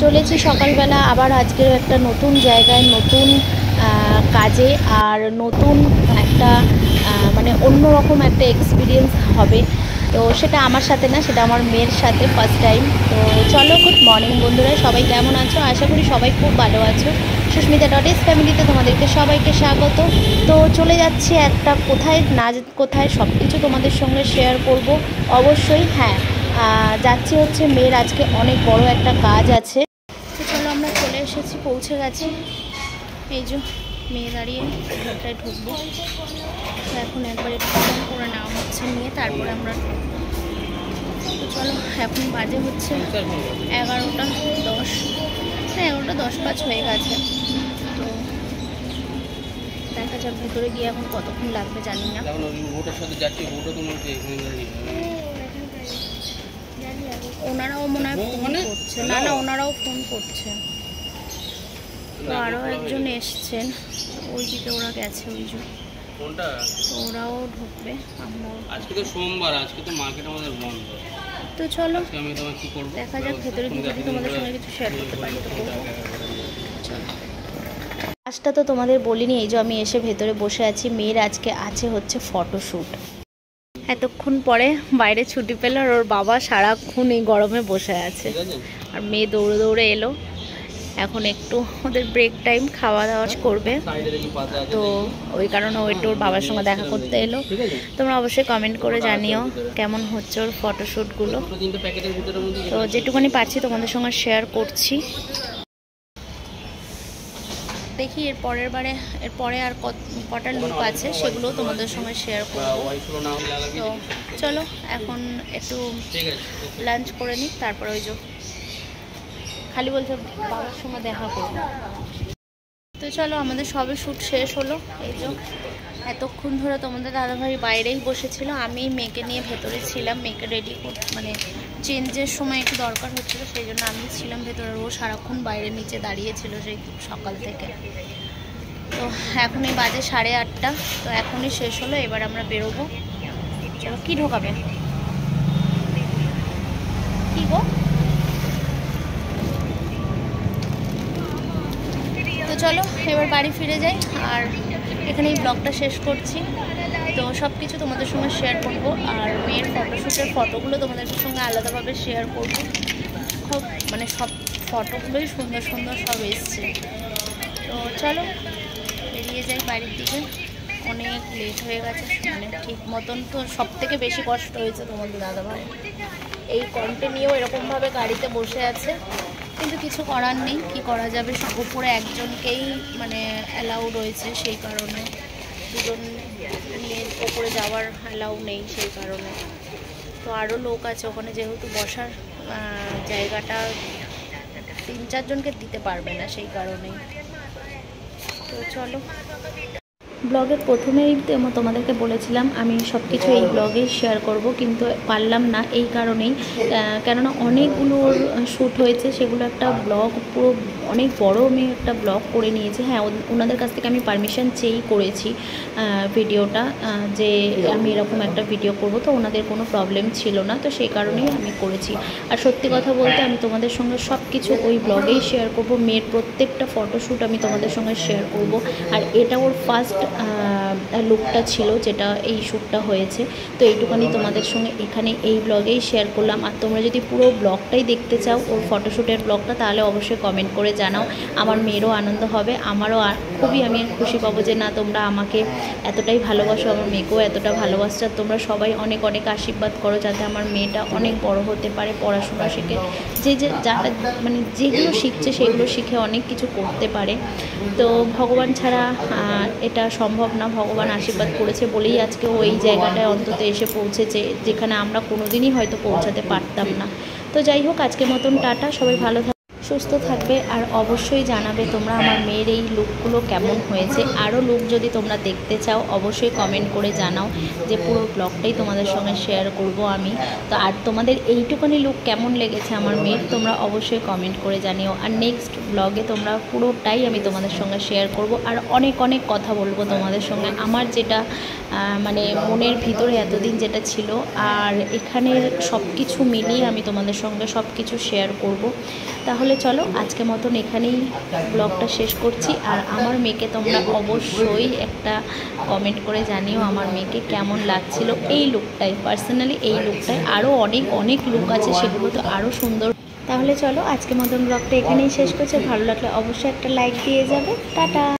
চলেছি সকালবেলা আবার আজকের একটা নতুন জায়গায়, নতুন কাজে, আর নতুন একটা মানে অন্যরকম একটা এক্সপিরিয়েন্স হবে। তো সেটা আমার সাথে না, সেটা আমার মেয়ের সাথে ফার্স্ট টাইম। তো চলো, গুড মর্নিং বন্ধুরা, সবাই কেমন আছো? আশা করি সবাই খুব ভালো আছো। সুস্মিতা ডটেস ফ্যামিলিতে তোমাদেরকে সবাইকে স্বাগত। তো চলে যাচ্ছি একটা কোথায় না কোথায়, সব কিছু তোমাদের সঙ্গে শেয়ার করব অবশ্যই। হ্যাঁ, যাচ্ছি হচ্ছে মেয়ের আজকে অনেক বড় একটা কাজ আছে। তো চলো, আমরা চলে এসেছি, পৌঁছে গেছি। এই যে মেয়ে দাঁড়িয়ে, একটাই ঢুকবো। তো এখন একবার একটু ফোন করে নেওয়া হচ্ছে নিয়ে, তারপরে আমরা। তো চলো, এখন বাজে হচ্ছে 11:10, 11:10 হয়ে গেছে। তো দেখা যাক ভিতরে গিয়ে এখন কতক্ষণ লাগবে জানি না। ওনারাও মনে হয় ফোন করছে, না ওনারাও ফোন করছে। তো আরও একজন এসছেন, ওই দিকে ওরা গেছে, ওই যে ওরাও ঢুকবে। আজকে তো সোমবার, আজকে তো মার্কেট আমাদের বন্ধ। তো চলো আমি তোমার কি করব, দেখা যাক ভেতরে গিয়ে তোমাদের সঙ্গে কিছু শেয়ার করতে পারি তো করবো। কাজটা তো তোমাদের বলিনি, এই যে আমি এসে ভেতরে বসে আছি। মেয়ের আজকে আছে হচ্ছে ফটোশ্যুট। এতক্ষণ পরে বাইরে ছুটি পেল, আর ওর বাবা সারাক্ষণ এই গরমে বসে আছে, আর মেয়ে দৌড়ে দৌড়ে এলো। এখন একটু ওদের ব্রেক টাইম, খাওয়া দাওয়া করবে, তো ওই কারণে ও একটু ওর বাবার সঙ্গে দেখা করতে এলো। তোমরা অবশ্যই কমেন্ট করে জানিও কেমন হচ্ছে ওর ফটোশ্যুটগুলো। তো যেটুকুনি পারছি তোমাদের সঙ্গে শেয়ার করছি। দেখি এরপরে আর কটা লুক আছে, সেগুলো তোমাদের সঙ্গে শেয়ার করবো। তো চলো, এখন একটু লাঞ্চ করে নিই, তারপরে ওই যে খালি বলছে বাবার সঙ্গে দেখা করবো। তো চলো, আমাদের সবে শ্যুট শেষ হলো। এই যে এতক্ষণ ধরে তোমাদের দাদাভাই বাইরেই বসেছিল, আমি মেয়েকে নিয়ে ভেতরে ছিলাম। মেয়েকে রেডি মানে চেঞ্জের সময় একটু দরকার হচ্ছিলো, সেই জন্য আমি ছিলাম ভেতরে। ও সারাক্ষণ বাইরে নিচে দাঁড়িয়েছিল সেই সকাল থেকে। তো এখনই বাজে 8:30, তো এখনই শেষ হলো, এবার আমরা বেরোবো। চলো, কি ঢোকাবে কি গো? তো চলো এবার বাড়ি ফিরে যাই, আর এখানেই ব্লগটা শেষ করছি। তো সব কিছু তোমাদের সঙ্গে শেয়ার করব, আর মেয়ের ফটোশ্যুটের ফটোগুলো তোমাদের সঙ্গে আলাদাভাবে শেয়ার করব। খুব মানে সব ফটোগুলোই সুন্দর সুন্দর সব এসছে। তো চলো বেরিয়ে যাই বাড়ির দিকে, অনেক লেট হয়ে গেছে। মানে ঠিক মতন তো সব থেকে বেশি কষ্ট হয়েছে তোমাদের দাদাভাই, এই কন্টিনিউ এরকমভাবে গাড়িতে বসে আছে। কিন্তু কিছু করার নেই, কি করা যাবে, সব উপরে একজনকেই মানে অ্যালাউ রয়েছে, সেই কারণে দুজন নিয়ে ওপরে যাওয়ার অ্যালাউ নেই, সেই কারণে। তো আরও লোক আছে ওখানে, যেহেতু বসার জায়গাটা 3-4 জনকে দিতে পারবে না, সেই কারণেই। তো চলো, ব্লগের প্রথমেই তোমাদেরকে বলেছিলাম আমি সব কিছু এই ব্লগে শেয়ার করব, কিন্তু পারলাম না এই কারণেই, কেননা অনেকগুলো শ্যুট হয়েছে, সেগুলো একটা ব্লগ পুরো অনেক বড় আমি একটা ব্লগ করে নিয়েছি। হ্যাঁ, ওনাদের কাছ থেকে আমি পারমিশন চেয়েই করেছি ভিডিওটা, যে আমি এরকম একটা ভিডিও করব। তো ওনাদের কোনো প্রবলেম ছিল না, তো সেই কারণেই আমি করেছি। আর সত্যি কথা বলতে আমি তোমাদের সঙ্গে সব কিছু ওই ব্লগেই শেয়ার করব। মেয়ের প্রত্যেকটা ফটোশ্যুট আমি তোমাদের সঙ্গে শেয়ার করব। আর এটা ওর ফার্স্ট লুকটা ছিল, যেটা এই শ্যুটটা হয়েছে। তো এইটুখানি তোমাদের সঙ্গে এখানে এই ব্লগেই শেয়ার করলাম। আর তোমরা যদি পুরো ব্লগটাই দেখতে চাও, ওর ফটোশ্যুটের ব্লগটা, তাহলে অবশ্যই কমেন্ট করে জানাও। আমার মেয়েরও আনন্দ হবে, আমারও খুবই আমি খুশি পাবো যে না, তোমরা আমাকে এতটাই ভালোবাসো, আমার মেয়েকেও এতটা ভালোবাসছো। আর তোমরা সবাই অনেক অনেক আশীর্বাদ করো, যাতে আমার মেয়েটা অনেক বড় হতে পারে, পড়াশোনা শিখে, যারা মানে যেগুলো শিখছে সেগুলো শিখে অনেক কিছু করতে পারে। তো ভগবান ছাড়া এটা সম্ভব না, ভগবান আশীর্বাদ করেছে বলেই আজকে ওই জায়গাটায় অন্তত এসে পৌঁছেছে, যেখানে আমরা কোনোদিনই হয়তো পৌঁছাতে পারতাম না। তো যাই হোক, আজকের মতন টাটা, সবাই ভালো সুস্থ থাকবে। আর অবশ্যই জানাবে তোমরা আমার মেয়ের এই লুকগুলো কেমন হয়েছে। আরও লুক যদি তোমরা দেখতে চাও, অবশ্যই কমেন্ট করে জানাও, যে পুরো ব্লগটাই তোমাদের সঙ্গে শেয়ার করব আমি। তো আর তোমাদের এইটুকুনি লুক কেমন লেগেছে আমার মেয়ের, তোমরা অবশ্যই কমেন্ট করে জানিও। আর নেক্সট ব্লগে তোমরা পুরোটাই আমি তোমাদের সঙ্গে শেয়ার করব, আর অনেক অনেক কথা বলবো তোমাদের সঙ্গে, আমার যেটা মানে মনের ভিতরে এতদিন যেটা ছিল, আর এখানের সব কিছু মিলিয়ে আমি তোমাদের সঙ্গে সব কিছু শেয়ার করব। তাহলে চলো আজকে মতন এখানেই ব্লগটা শেষ করছি। আর আমার মেয়েকে তোমরা অবশ্যই একটা কমেন্ট করে জানিও আমার মেয়েকে কেমন লাগছিল এই লুকটায়। পার্সোনালি এই লুকটায় আরও অনেক লুক আছে, সেগুলো তো আরও সুন্দর। তাহলে চলো আজকে মতন ব্লগটা এখানেই শেষ করছি। ভালো লাগলে অবশ্যই একটা লাইক দিয়ে যাবে। টাটা।